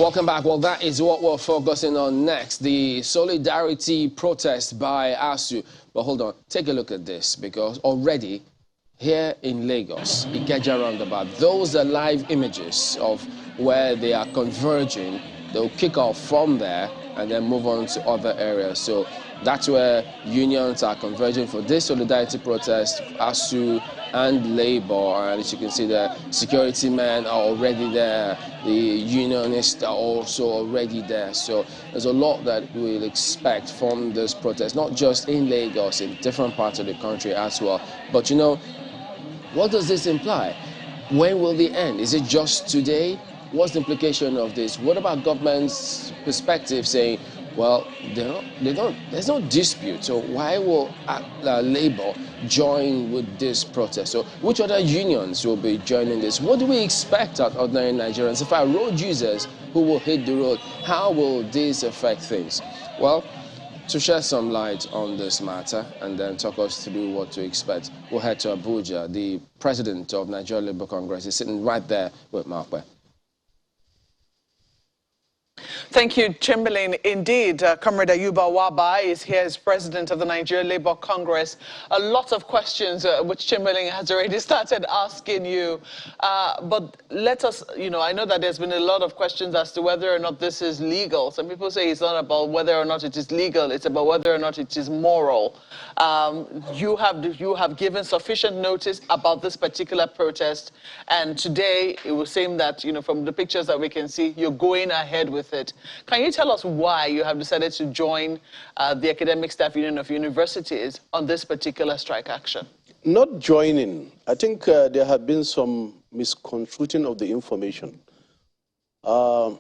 Welcome back. Well, that is what we're focusing on next, the solidarity protest by ASUU. But hold on, take a look at this, because already here in Lagos, Ikeja roundabout, those are live images of where they are converging. They'll kick off from there and then move on to other areas. So that's where unions are converging for this solidarity protest, ASUU and Labour. And as you can see, the security men are already there. The unionists are also already there. So there's a lot that we'll expect from this protest, not just in Lagos, in different parts of the country as well. But you know, what does this imply? When will they end? Is it just today? What's the implication of this? What about government's perspective saying, well, there's no dispute, so why will Labour join with this protest? So which other unions will be joining this? What do we expect of ordinary Nigerians? If our road users who will hit the road, how will this affect things? Well, to shed some light on this matter and then talk us through what to expect, we'll head to Abuja. The president of Nigeria Labour Congress is sitting right there with Markwe. Thank you, Chamberlain. Indeed, Comrade Ayuba Waba is here as president of the Nigeria Labour Congress. A lot of questions which Chamberlain has already started asking you. But let us, I know that there's been a lot of questions as to whether or not this is legal. Some people say it's not about whether or not it is legal, it's about whether or not it is moral. You have given sufficient notice about this particular protest, and today it would seem that, from the pictures that we can see, you're going ahead with it. Can you tell us why you have decided to join the Academic Staff Union of Universities on this particular strike action? Not joining. I think there have been some misconstruing of the information. All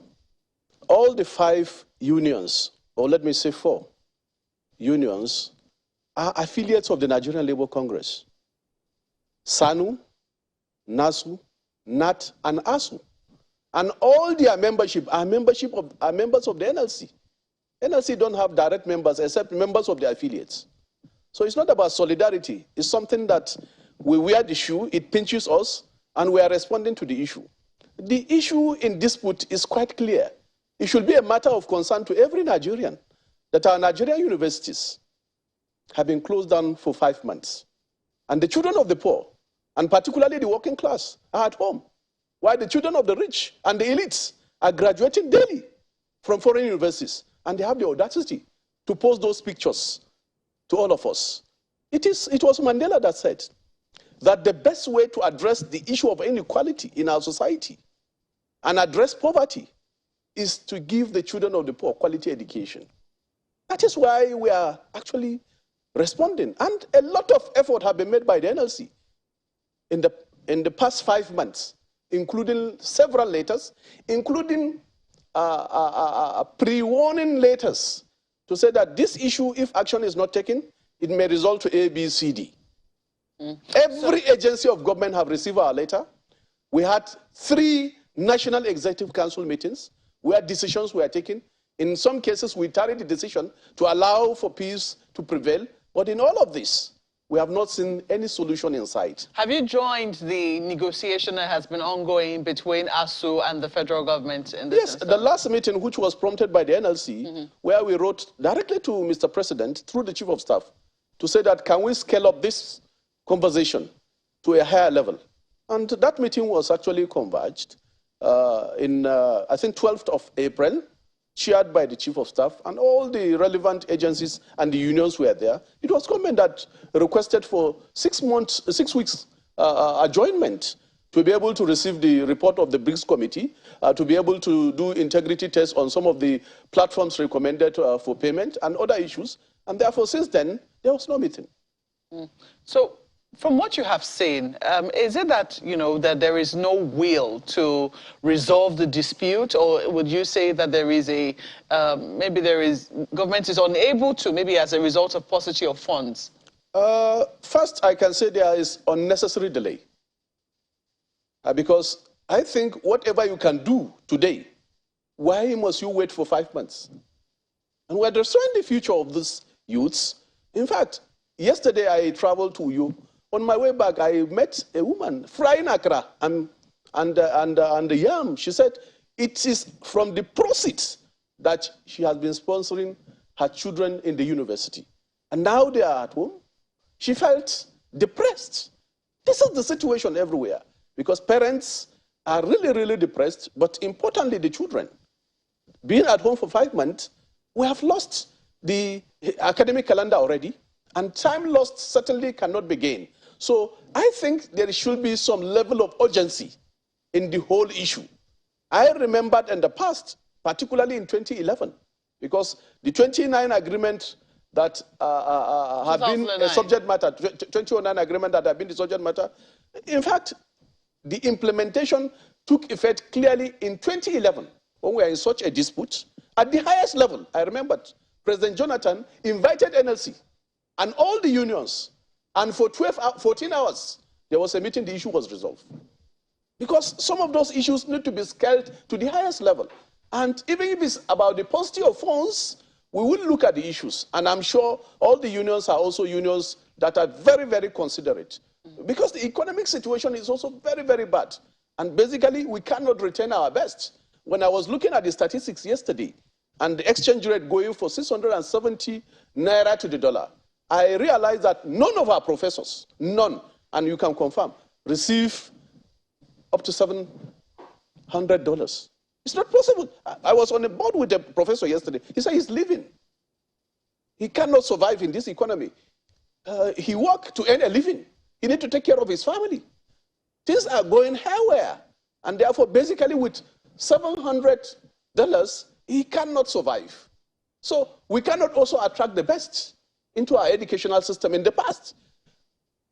the 5 unions, or let me say 4 unions, are affiliates of the Nigerian Labour Congress. SANU, NASU, NAT, and ASUU. And all their membership are members of the NLC. NLC don't have direct members except members of their affiliates. So it's not about solidarity. It's something that we wear the shoe, it pinches us, and we are responding to the issue. The issue in dispute is quite clear. It should be a matter of concern to every Nigerian that our Nigerian universities have been closed down for 5 months. And the children of the poor, and particularly the working class, are at home, while the children of the rich and the elites are graduating daily from foreign universities, and they have the audacity to post those pictures to all of us. It was Mandela that said that the best way to address the issue of inequality in our society and address poverty is to give the children of the poor quality education. That is why we are actually responding. And a lot of effort have been made by the NLC in the past 5 months, including several letters, including pre-warning letters to say that this issue, if action is not taken, it may result to A, B, C, D. Every agency of government have received our letter. We had 3 National Executive Council meetings where decisions were taken. In some cases, we tarried the decision to allow for peace to prevail. But in all of this, we have not seen any solution in sight. Have you joined the negotiation that has been ongoing between ASUU and the federal government in this instance? Yes, the last meeting, which was prompted by the NLC, where we wrote directly to Mr. President through the Chief of Staff to say that can we scale up this conversation to a higher level? And that meeting was actually converged in, I think, 12th of April, chaired by the Chief of Staff, and all the relevant agencies and the unions were there. It was government that requested for 6 weeks adjournment to be able to receive the report of the BRICS committee, to be able to do integrity tests on some of the platforms recommended for payment and other issues. And therefore, since then, there was no meeting. So, from what you have seen, is it that, that there is no will to resolve the dispute, or would you say that there is government is unable to, maybe as a result of paucity of funds? First, I can say there is unnecessary delay. Because I think whatever you can do today, why must you wait for 5 months? And we're destroying the future of these youths. In fact, yesterday I traveled to you. On my way back, I met a woman frying akra and yam. She said, It is from the proceeds that she has been sponsoring her children in the university. And now they are at home. She felt depressed. This is the situation everywhere because parents are really, really depressed, but importantly, the children. Being at home for 5 months, we have lost the academic calendar already, and time lost certainly cannot be gained. So I think there should be some level of urgency in the whole issue. I remembered in the past, particularly in 2011, because the 29 agreement that have been a subject matter, 2009 agreement that have been the subject matter, in fact, the implementation took effect clearly in 2011 when we were in such a dispute. At the highest level, I remember President Jonathan invited NLC and all the unions, and for 14 hours, there was a meeting, the issue was resolved. Because some of those issues need to be scaled to the highest level. And even if it's about the paucity of funds, we will look at the issues. And I'm sure all the unions are also unions that are very, very considerate. Because the economic situation is also very, very bad. And basically, we cannot retain our best. When I was looking at the statistics yesterday, and the exchange rate going for 670 naira to the dollar, I realized that none of our professors, none, and you can confirm, receive up to $700. It's not possible. I was on a board with a professor yesterday. He said he's leaving. He cannot survive in this economy. He worked to earn a living. He needs to take care of his family. Things are going haywire. And therefore, basically, with $700, he cannot survive. So we cannot also attract the best into our educational system. In the past,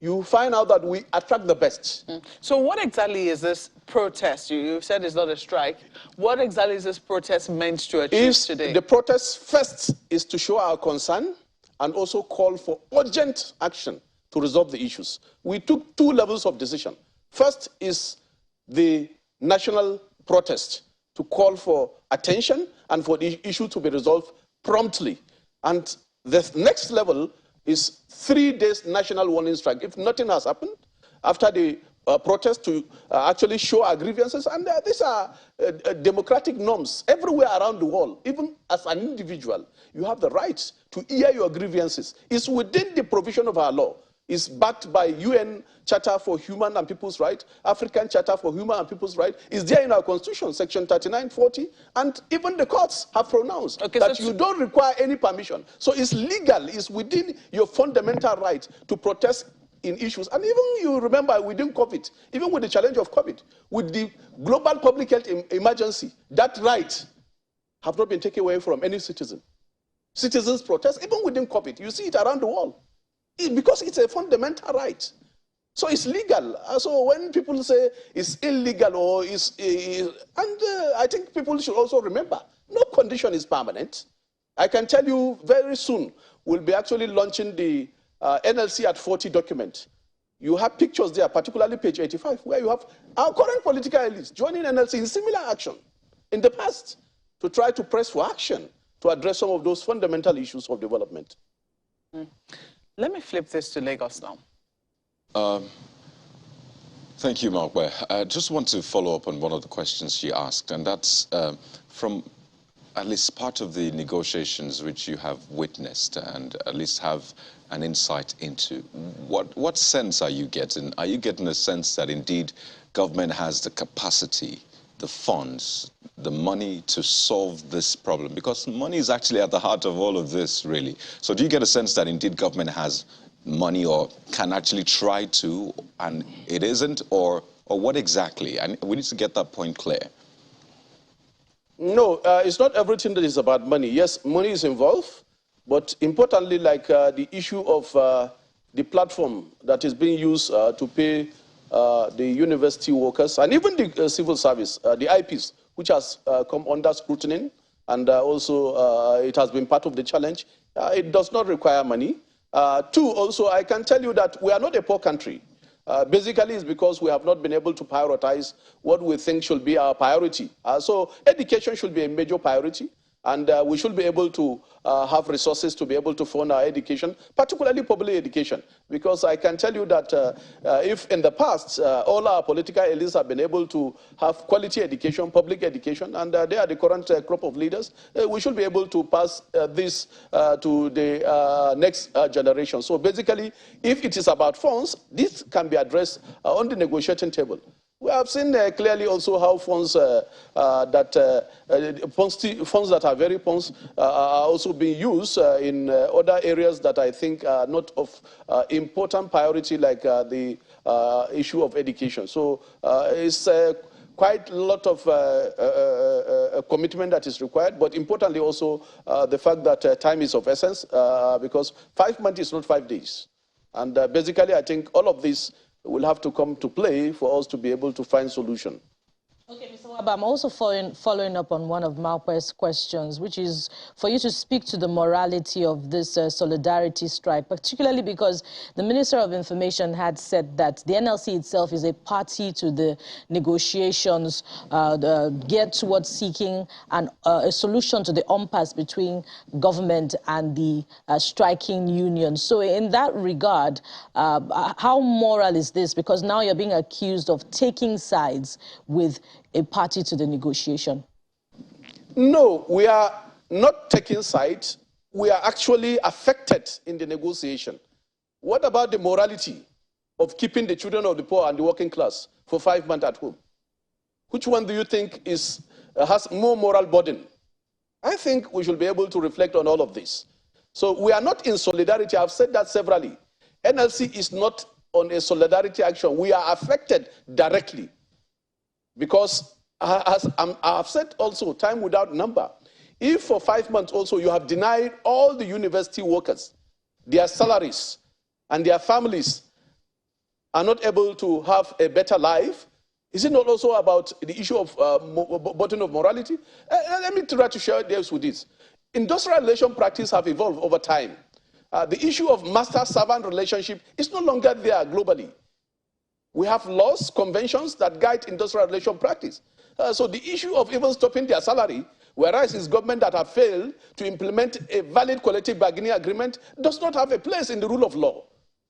you find out that we attract the best. So what exactly is this protest? You said it's not a strike. What exactly is this protest meant to achieve today? The protest first is to show our concern and also call for urgent action to resolve the issues. We took 2 levels of decision. First is the national protest to call for attention and for the issue to be resolved promptly. And the next level is 3 days national warning strike. If nothing has happened after the protest, to actually show our grievances, and these are democratic norms everywhere around the world. Even as an individual, you have the right to hear your grievances. It's within the provision of our law. It's backed by UN Charter for Human and People's Rights, African Charter for Human and People's Rights. It's there in our Constitution, Section 39, 40, and even the courts have pronounced that you don't require any permission. So it's legal, it's within your fundamental right to protest in issues. And even you remember within COVID, even with the challenge of COVID, with the global public health emergency, that right have not been taken away from any citizen. Citizens protest, even within COVID, you see it around the world. Because it's a fundamental right. So it's legal. So when people say it's illegal or I think people should also remember, no condition is permanent. I can tell you very soon, we'll be actually launching the NLC at 40 document. You have pictures there, particularly page 85, where you have our current political elites joining NLC in similar action in the past to try to press for action to address some of those fundamental issues of development. Let me flip this to Lagos now. Thank you, Markwe. I just want to follow up on one of the questions she asked, and that's from at least part of the negotiations which you have witnessed and at least have an insight into. What sense are you getting? Are you getting a sense that indeed government has the capacity, the funds, the money to solve this problem? Because money is actually at the heart of all of this, really. So do you get a sense that indeed government has money or can actually try to, and it isn't, or what exactly? And we need to get that point clear. No, it's not everything that is about money. Yes, money is involved, but importantly, like the issue of the platform that is being used to pay the university workers and even the civil service, the IPs, which has come under scrutiny, and also it has been part of the challenge. It does not require money. 2, also, I can tell you that we are not a poor country. Basically, it's because we have not been able to prioritize what we think should be our priority. So education should be a major priority. And we should be able to have resources to be able to fund our education, particularly public education. Because I can tell you that if in the past, all our political elites have been able to have quality education, public education, and they are the current crop of leaders, we should be able to pass this to the next generation. So basically, if it is about funds, this can be addressed on the negotiating table. We have seen clearly also how funds funds that are very funds are also being used in other areas that I think are not of important priority, like the issue of education. So it's quite a lot of commitment that is required, but importantly also the fact that time is of essence, because 5 months is not 5 days. And basically, I think all of this will have to come to play for us to be able to find solution. Okay, Mr. Waba, I'm also following up on one of Malpe's questions, which is for you to speak to the morality of this solidarity strike, particularly because the Minister of Information had said that the NLC itself is a party to the negotiations geared towards seeking a solution to the impasse between government and the striking union. So in that regard, how moral is this? Because now you're being accused of taking sides with a party to the negotiation. No, we are not taking sides. We are actually affected in the negotiation. What about the morality of keeping the children of the poor and the working class for 5 months at home? Which one do you think has more moral burden? I think we should be able to reflect on all of this. So we are not in solidarity. I've said that severally. NLC is not on a solidarity action. We are affected directly. Because, as I've said also, time without number, if for 5 months also you have denied all the university workers their salaries and their families are not able to have a better life, is it not also about the issue of burden of morality? Let me try to share this with this. Industrial relation practice have evolved over time. The issue of master-servant relationship is no longer there globally. We have laws, conventions that guide industrial relation practice. So the issue of even stopping their salary, whereas it's government that have failed to implement a valid collective bargaining agreement, does not have a place in the rule of law,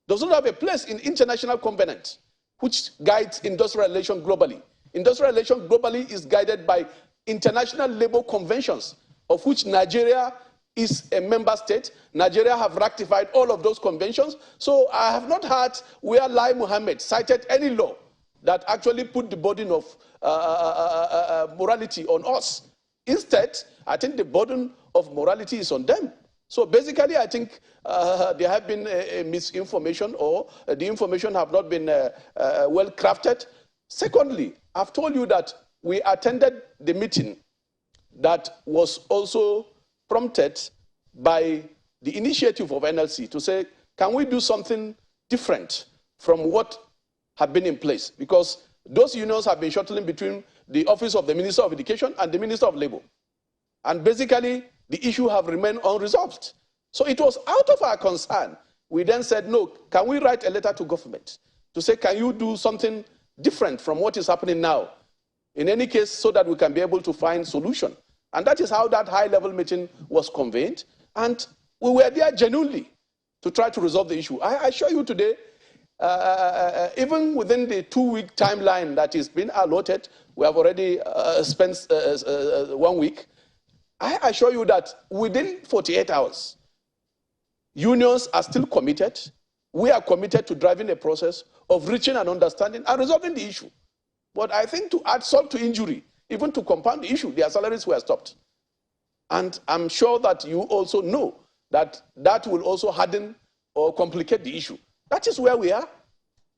does not have a place in international covenant, which guides industrial relation globally. Industrial relation globally is guided by international labor conventions, of which Nigeria is a member state. Nigeria have ratified all of those conventions. So I have not heard where Lai Mohammed cited any law that actually put the burden of morality on us. Instead, I think the burden of morality is on them. So basically, I think there have been a misinformation, or the information have not been well crafted. Secondly, I've told you that we attended the meeting that was also prompted by the initiative of NLC to say, can we do something different from what had been in place? Because those unions have been shuttling between the office of the Minister of Education and the Minister of Labor. And basically, the issue have remained unresolved. So it was out of our concern. We then said, no, can we write a letter to government to say, can you do something different from what is happening now? In any case, so that we can be able to find solution. And that is how that high-level meeting was convened. And we were there genuinely to try to resolve the issue. I assure you today, even within the 2-week timeline that is being allotted, we have already spent 1 week. I assure you that within 48 hours, unions are still committed. We are committed to driving a process of reaching an understanding and resolving the issue. But I think to add salt to injury, even to compound the issue, their salaries were stopped. And I'm sure that you also know that that will also harden or complicate the issue. That is where we are,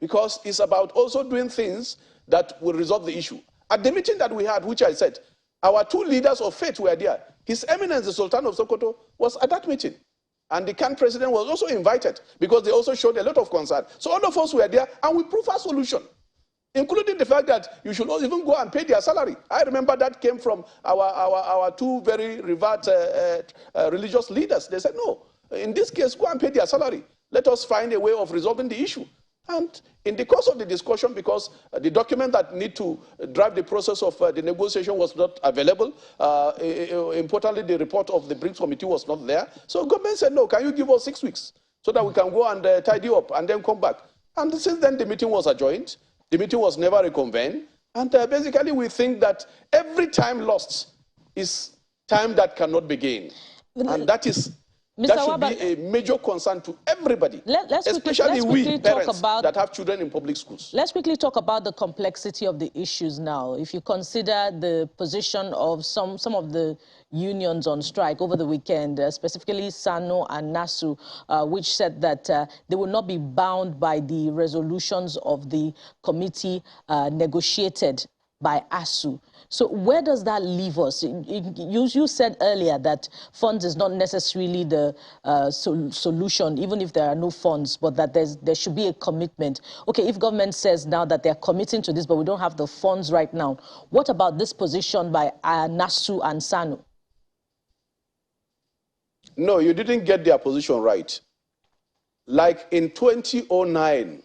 because it's about also doing things that will resolve the issue. At the meeting that we had, which I said, our 2 leaders of faith were there. His Eminence, the Sultan of Sokoto, was at that meeting. And the Khan president was also invited, because they also showed a lot of concern. So all of us were there, and we proved our solution, including the fact that you should not even go and pay their salary. I remember that came from our 2 very revered religious leaders. They said, no, in this case, go and pay their salary. Let us find a way of resolving the issue. And in the course of the discussion, because the document that need to drive the process of the negotiation was not available, importantly, the report of the BRICS committee was not there. So government said, no, can you give us 6 weeks so that we can go and tidy up and then come back? And since then, the meeting was adjourned. The meeting was never reconvened. And basically, we think that every time lost is time that cannot be gained. And that should be a major concern to everybody, especially we parents that have children in public schools. Let's quickly talk about the complexity of the issues now. If you consider the position of some of the unions on strike over the weekend, specifically SANU and NASU, which said that they will not be bound by the resolutions of the committee negotiated by ASUU. So where does that leave us? You said earlier that funds is not necessarily the solution, even if there are no funds, but that there should be a commitment. Okay, if government says now that they're committing to this, but we don't have the funds right now, what about this position by NASU and SANU? No, you didn't get their position right. Like in 2009,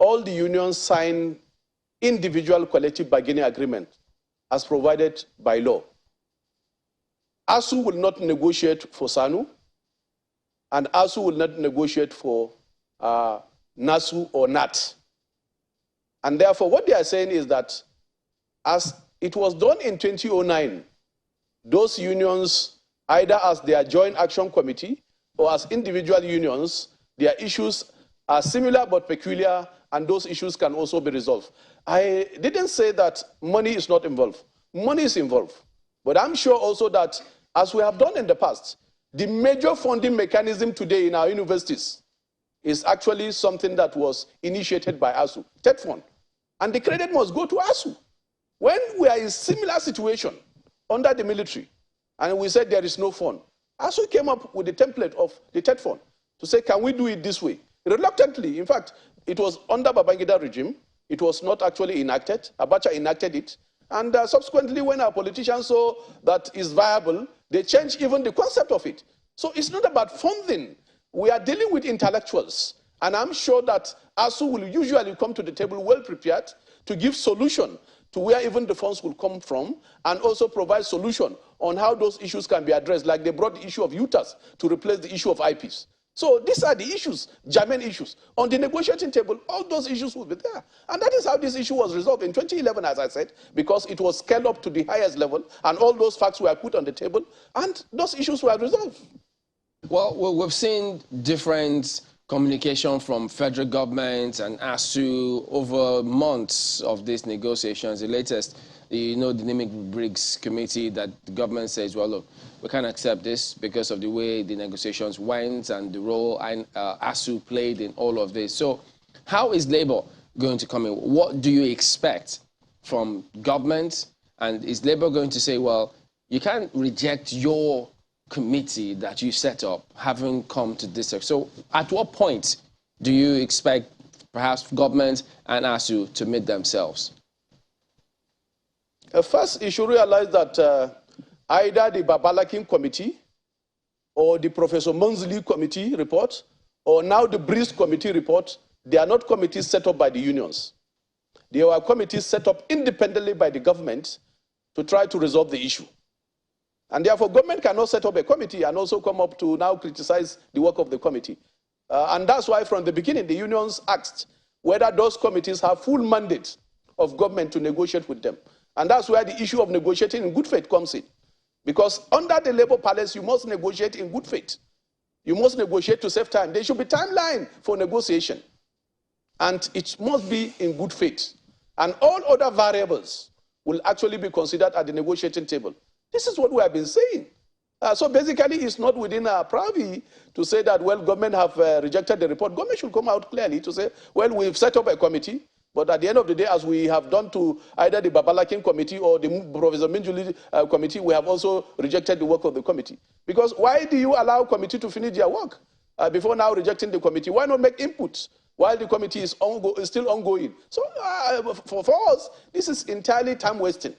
all the unions signed individual collective bargaining agreement as provided by law. ASUU will not negotiate for SANU, and ASUU will not negotiate for NASU or NAT. And therefore, what they are saying is that as it was done in 2009, those unions, either as their joint action committee or as individual unions, their issues are similar but peculiar, and those issues can also be resolved. I didn't say that money is not involved. Money is involved. But I'm sure also that, as we have done in the past, the major funding mechanism today in our universities is actually something that was initiated by ASUU, TED Fund. And the credit must go to ASUU. When we are in similar situation under the military, and we said there is no fund, ASUU came up with the template of the TED Fund to say, can we do it this way? Reluctantly, in fact, it was under Babangida regime. It was not actually enacted. Abacha enacted it. And subsequently, when our politicians saw that is viable, they changed even the concept of it. So it's not about funding. We are dealing with intellectuals. And I'm sure that ASUU will usually come to the table well prepared to give solution to where even the funds will come from, and also provide solution on how those issues can be addressed, like they brought the issue of UTAS to replace the issue of IPs. So these are the issues, germane issues. On the negotiating table, all those issues will be there. And that is how this issue was resolved in 2011, as I said, because it was scaled up to the highest level, and all those facts were put on the table, and those issues were resolved. Well, we've seen different communication from federal government and ASUU over months of these negotiations. The latest, the dynamic BRICS committee, that the government says, well, look, we can't accept this because of the way the negotiations went and the role ASUU played in all of this. So how is Labour going to come in? What do you expect from government? And is Labour going to say, well, you can't reject your committee that you set up having come to this? So at what point do you expect perhaps government and ASUU to meet themselves? First, you should realize that either the Babalakin committee or the Professor Munzili committee report or now the BRICS committee report, they are not committees set up by the unions. They were committees set up independently by the government to try to resolve the issue. And therefore, government cannot set up a committee and also come up to now criticize the work of the committee. And that's why from the beginning, the unions asked whether those committees have full mandate of government to negotiate with them. And that's where the issue of negotiating in good faith comes in. Because under the Labour Palace, you must negotiate in good faith. You must negotiate to save time. There should be timeline for negotiation. And it must be in good faith. And all other variables will actually be considered at the negotiating table. This is what we have been saying. So basically, it's not within our purview to say that, well, government have rejected the report. Government should come out clearly to say, well, we've set up a committee, but at the end of the day, as we have done to either the Babalakin committee or the Professor Minjuli committee, we have also rejected the work of the committee. Because why do you allow committee to finish their work before now rejecting the committee? Why not make inputs while the committee is still ongoing? So for us, this is entirely time wasting.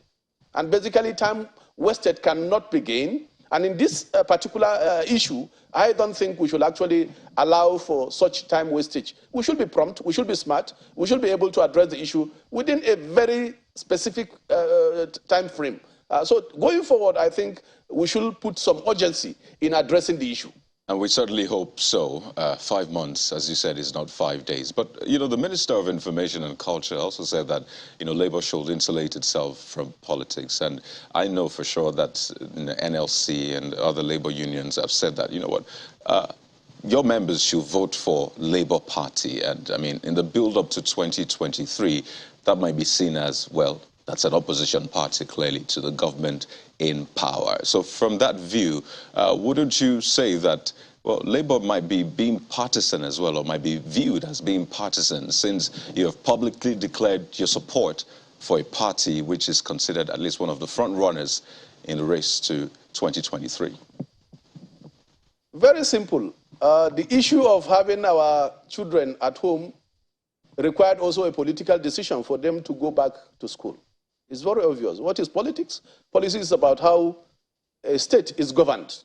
And basically, time wasted cannot be gained. And in this particular issue, I don't think we should actually allow for such time wastage. We should be prompt, we should be smart, we should be able to address the issue within a very specific time frame. So going forward, I think we should put some urgency in addressing the issue. And we certainly hope so. 5 months, as you said, is not 5 days. But, you know, the Minister of Information and Culture also said that, you know, Labour should insulate itself from politics. And I know for sure that NLC and other Labour unions have said that, you know what, your members should vote for Labour Party. And, I mean, in the build-up to 2023, that might be seen as, well, that's an opposition party, clearly, to the government in power. So from that view, wouldn't you say that, well, Labour might be being partisan as well, or might be viewed as being partisan, since you have publicly declared your support for a party which is considered at least one of the front runners in the race to 2023? Very simple. The issue of having our children at home required also a political decision for them to go back to school. It's very obvious. What is politics? Politics is about how a state is governed.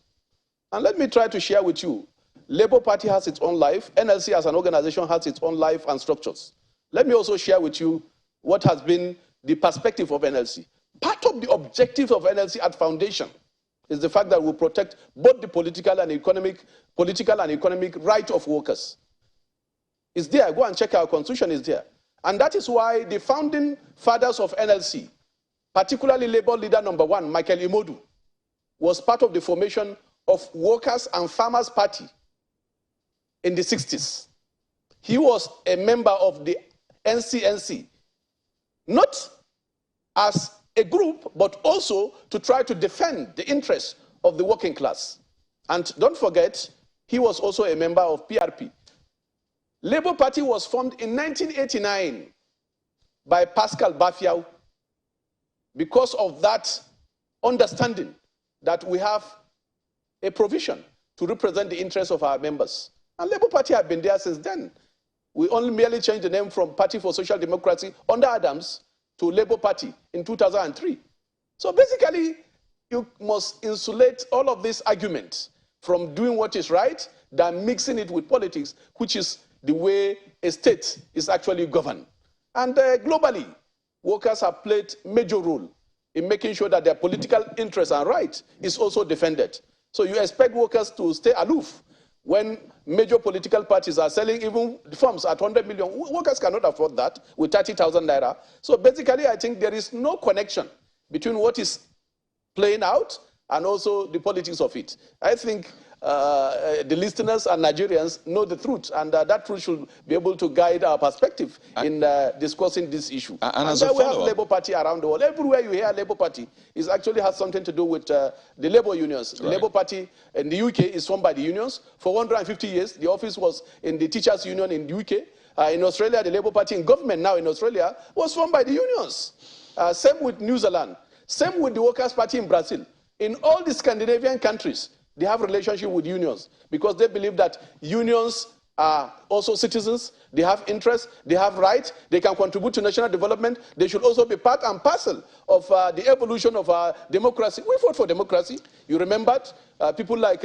And let me try to share with you. Labour Party has its own life. NLC as an organization has its own life and structures. Let me also share with you what has been the perspective of NLC. Part of the objective of NLC at foundation is the fact that we protect both the political and economic right of workers. It's there. Go and check our constitution, is there. And that is why the founding fathers of NLC, particularly Labour leader number 1, Michael Imodu, was part of the formation of Workers and Farmers Party in the 60s. He was a member of the NCNC, not as a group, but also to try to defend the interests of the working class. And don't forget, he was also a member of PRP. Labour Party was formed in 1989 by Pascal Bafiao because of that understanding that we have a provision to represent the interests of our members. And Labour Party have been there since then. We only merely changed the name from Party for Social Democracy under Adams to Labour Party in 2003. So basically, you must insulate all of this argument from doing what is right than mixing it with politics, which is the way a state is actually governed. And globally, workers have played a major role in making sure that their political interests and rights is also defended. So you expect workers to stay aloof when major political parties are selling even firms at 100 million. Workers cannot afford that with 30,000 naira. So basically, I think there is no connection between what is playing out and also the politics of it. I think the listeners and Nigerians know the truth, and that truth should be able to guide our perspective in discussing this issue. And as we have Labour Party around the world. Everywhere you hear Labour Party, it actually has something to do with the Labour unions. Right. The Labour Party in the UK is formed by the unions. For 150 years, the office was in the Teachers' Union in the UK. In Australia, the Labour Party in government now in Australia was formed by the unions. Same with New Zealand. Same with the Workers' Party in Brazil. In all the Scandinavian countries, they have a relationship with unions because they believe that unions are also citizens, they have interests, they have rights, they can contribute to national development. They should also be part and parcel of the evolution of our democracy. We fought for democracy. You remembered people like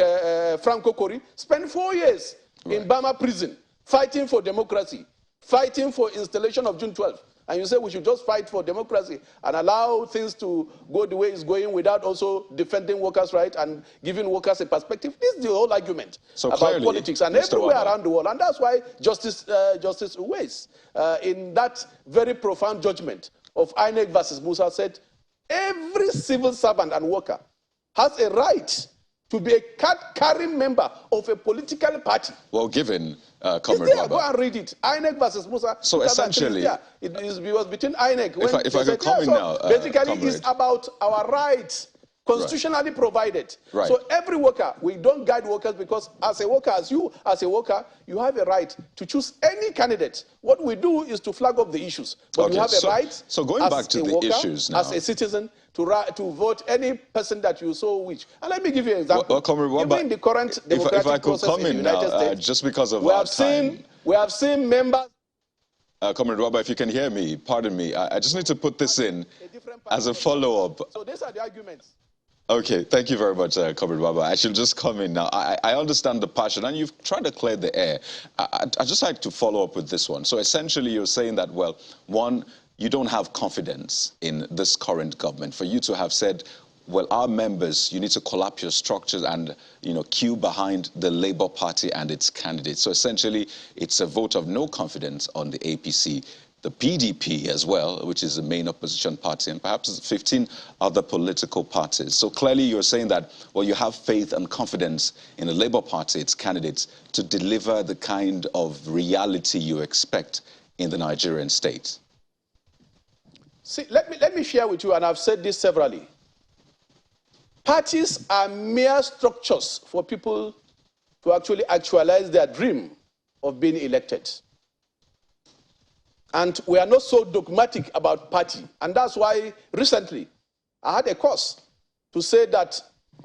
Franco Kori spent 4 years in Burma prison fighting for democracy, fighting for installation of June 12th. And you say we should just fight for democracy and allow things to go the way it's going without also defending workers' rights and giving workers a perspective. This is the whole argument about politics and everywhere around the world. And that's why Justice Uwais, in that very profound judgment of INEC versus Musa, said every civil servant and worker has a right to be a card-carrying member of a political party. Well, given, Comrade Waba. Go and read it. INEC versus Musa. So essentially, it was between INEC. If I could come in now, basically, it's about our rights, constitutionally provided. Right. So every worker, we don't guide workers because as a worker, as a worker, you have a right to choose any candidate. What we do is to flag up the issues. But you have a right, so going back to the issues now, as a citizen, to vote any person that you so wish. And let me give you an example. Well, Comrade Waba, even in the current democratic process in the United States, just because of our time. We have seen members. Comrade Waba, if you can hear me, pardon me, I just need to put this in as a follow-up. So these are the arguments. Okay, thank you very much, Comrade Baba. I should just come in now. I understand the passion, and you've tried to clear the air. I'd just like to follow up with this one. So essentially, you're saying that, well, one, you don't have confidence in this current government. For you to have said, well, our members, you need to collapse your structures and, queue behind the Labour Party and its candidates. So essentially, it's a vote of no confidence on the APC. The PDP as well, which is the main opposition party, and perhaps 15 other political parties. So clearly you're saying that, well, you have faith and confidence in the Labour Party, its candidates, to deliver the kind of reality you expect in the Nigerian state. See, let me share with you, and I've said this severally. Parties are mere structures for people to actually actualize their dream of being elected. And we are not so dogmatic about party. And that's why recently I had a course to say that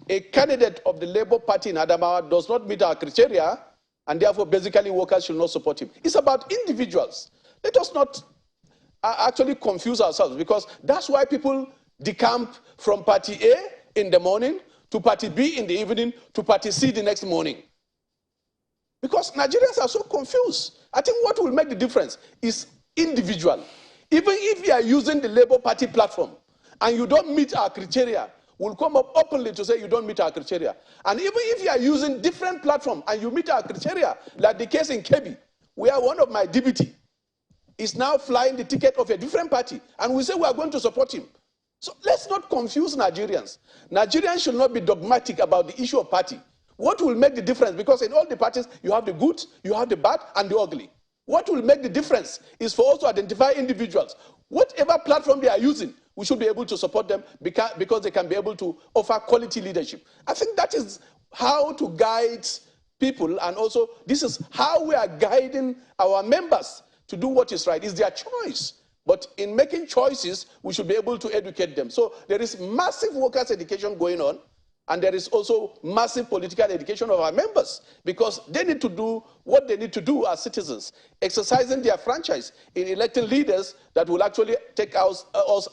a candidate of the Labour Party in Adamawa does not meet our criteria, and therefore basically workers should not support him. It's about individuals. Let us not actually confuse ourselves, because that's why people decamp from party A in the morning to party B in the evening to party C the next morning. Because Nigerians are so confused. I think what will make the difference is individual. Even if you are using the Labour Party platform and you don't meet our criteria, we'll come up openly to say you don't meet our criteria. And even if you are using different platform and you meet our criteria, like the case in Kebbi, where one of my deputy is now flying the ticket of a different party, and we say we are going to support him. So let's not confuse Nigerians. Nigerians should not be dogmatic about the issue of party. What will make the difference? Because in all the parties, you have the good, you have the bad, and the ugly. What will make the difference is for us to identify individuals. Whatever platform they are using, we should be able to support them because they can be able to offer quality leadership. I think that is how to guide people, and also this is how we are guiding our members to do what is right. It's their choice. But in making choices, we should be able to educate them. So there is massive workers' education going on, and there is also massive political education of our members, because they need to do what they need to do as citizens, exercising their franchise in electing leaders that will actually take us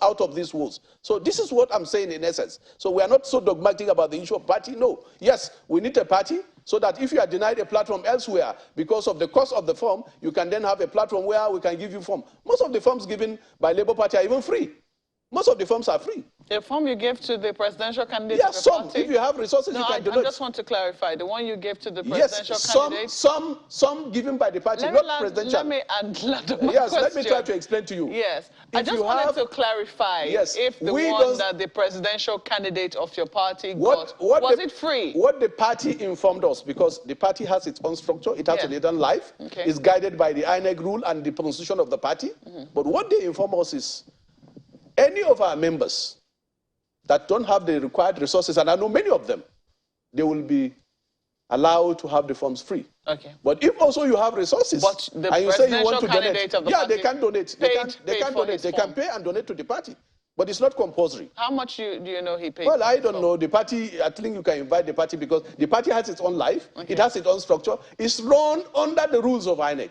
out of these woes. So this is what I'm saying in essence. So we are not so dogmatic about the issue of party. No. Yes, we need a party so that if you are denied a platform elsewhere because of the cost of the form, you can then have a platform where we can give you form. Most of the forms given by Labour Party are even free. Most of the forms are free. The form you gave to the presidential candidate of the some. party? If you have resources, you can donate. I just want to clarify. The one you gave to the presidential candidate? Some given by the party, not presidential. Let me add my yes, question. let me try to explain to you. Yes. I just wanted to clarify if the one that the presidential candidate of your party got, was it free? What the party informed us, because the party has its own structure, it has its own life, it's guided by the INEC rule and the constitution of the party. But what they inform us is, any of our members that don't have the required resources, and I know many of them, they will be allowed to have the forms free. Okay. But if also you have resources, and you say you want to donate, they can donate. They can donate. They can pay and donate to the party. But it's not compulsory. How much do you know he paid? Well, I don't know. The party, I think you can invite the party, because the party has its own life. It has its own structure. It's run under the rules of INEC.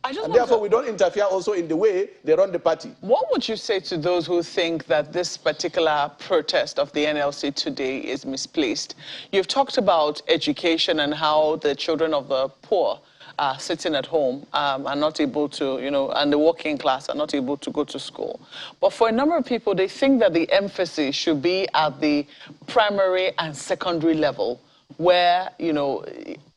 And therefore, we don't interfere also in the way they run the party. What would you say to those who think that this particular protest of the NLC today is misplaced? You've talked about education and how the children of the poor are sitting at home are not able to, and the working class are not able to go to school. But for a number of people, they think that the emphasis should be at the primary and secondary level, where,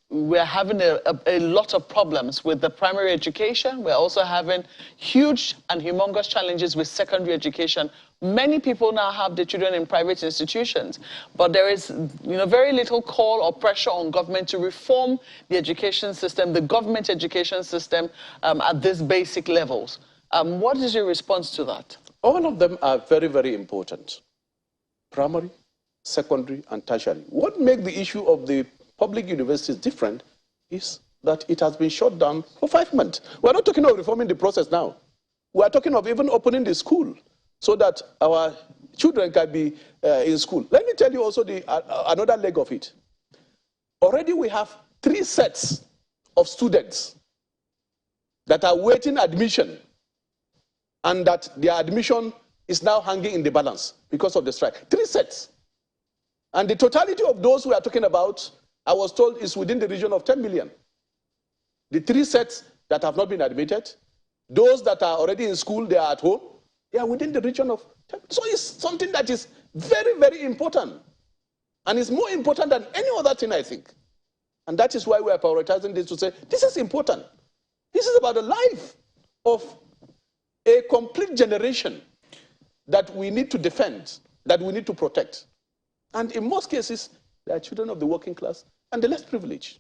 we're having a lot of problems with the primary education. We're also having huge and humongous challenges with secondary education. Many people now have their children in private institutions, but there is very little call or pressure on government to reform the education system, the government education system at these basic levels. What is your response to that? All of them are very, very important. Primary, secondary, and tertiary. What makes the issue of the public universities different is that it has been shut down for 5 months. We're not talking of reforming the process now. We're talking of even opening the school so that our children can be in school. Let me tell you also another leg of it. Already we have 3 sets of students that are waiting admission, and that their admission is now hanging in the balance because of the strike. 3 sets. And the totality of those we are talking about, I was told, is within the region of 10 million. The 3 sets that have not been admitted, those that are already in school, they are at home, they are within the region of 10. So it's something that is very, very important. And it's more important than any other thing, I think. And that is why we are prioritizing this to say, this is important. This is about the life of a complete generation that we need to defend, that we need to protect. And in most cases, they are children of the working class and the less privileged.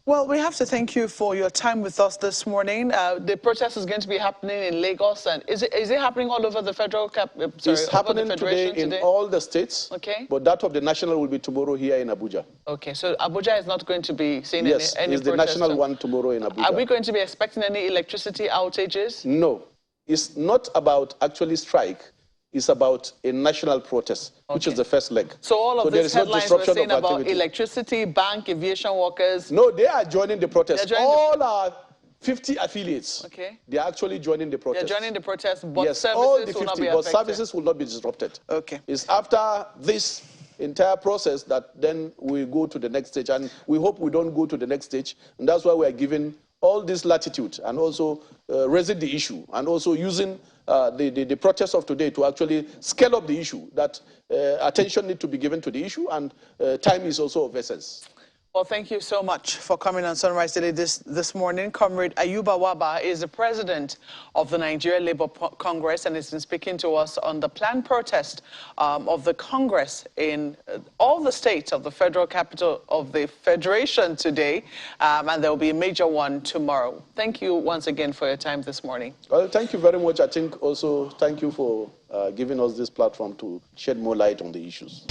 Well, we have to thank you for your time with us this morning. The protest is going to be happening in Lagos, and is it happening all over the federal It's happening today in all the states. Okay. But that of the national will be tomorrow here in Abuja. Okay, so Abuja is not going to be seeing any protest. Yes, it's the national one tomorrow in Abuja. Are we going to be expecting any electricity outages? No, it's not about actually strike. It's about a national protest, which is the first leg. So all of these headlines we're saying about activity. Electricity, bank, aviation workers. No, they are joining the protest. All our 50 affiliates, they are actually joining the protest. They're joining the protest, but yes, services all the 50, will not be but affected. services will not be disrupted. Okay. It's after this entire process that then we go to the next stage, and we hope we don't go to the next stage, and that's why we are giving all this latitude and also raising the issue and also using the protest of today to actually scale up the issue, that attention needs to be given to the issue, and time is also of essence. Well, thank you so much for coming on Sunrise Daily this morning. Comrade Ayuba Waba is the president of the Nigeria Labour Congress and has been speaking to us on the planned protest of the Congress in all the states of the federal capital of the Federation today, and there will be a major one tomorrow. Thank you once again for your time this morning. Well, thank you very much. I think also thank you for giving us this platform to shed more light on the issues.